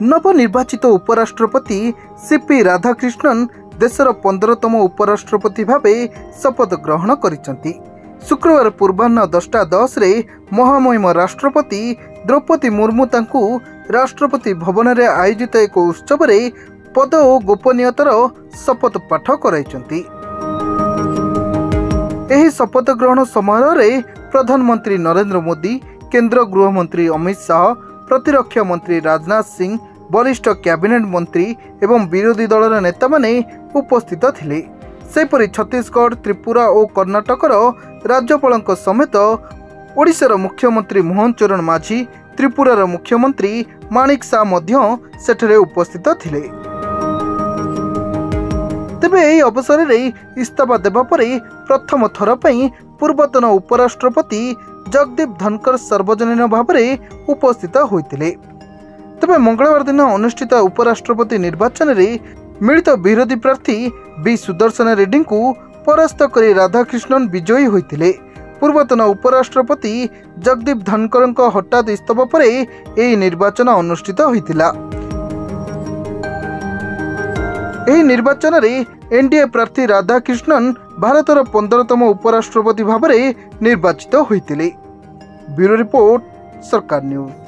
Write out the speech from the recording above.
नवनिर्वाचित उपराष्ट्रपति सीपी राधाकृष्णन देशर 15तम उपराष्ट्रपति भावे शपथ ग्रहण करिसेंति। शुक्रवार पूर्वाह्न 10:10 रे महामहिम राष्ट्रपति द्रौपदी मुर्मू तांकु राष्ट्रपति भवन में आयोजित एक उत्सव में पद और गोपनीयतार शपथ पाठ कराइछंती। एही शपथ ग्रहण समारोह प्रधानमंत्री नरेंद्र मोदी, केंद्र गृहमंत्री अमित शाह, प्रतिरक्षा मंत्री राजनाथ सिंह, वरिष्ठ कैबिनेट मंत्री एवं विरोधी दलर नेता माने उपस्थित थिले। सेपरि छत्तीसगढ़, त्रिपुरा और कर्णाटकर राज्यपाल समेत ओडिशार मुख्यमंत्री मोहन चरण माझी, त्रिपुरार मुख्यमंत्री माणिक शाह मध्य सेठरे उपस्थित थिले। तेबे एही अवसर में इस्तीफा देबा परे प्रथम थर पई पूर्वतन उपराष्ट्रपति जगदीप धनकर सार्वजनीन भाव में उपस्थित होइतिले। तेबे मंगलवार दिन अनुष्ठित उपराष्ट्रपति निर्वाचन में मिलित विरोधी प्रार्थी बी सुदर्शन रेड्डी को परास्त करी राधाकृष्णन विजयी होइतिले। पूर्वतन उपराष्ट्रपति जगदीप धनकर हठात इस्तीफा पर यह निर्वाचन अनुष्ठित होइतिला। एही निर्वाचन में एनडीए प्रार्थी राधाकृष्णन भारतर 15तम उपराष्ट्रपति भाव में निर्वाचित होइतिले। ब्यूरो रिपोर्ट, सरकार न्यूज।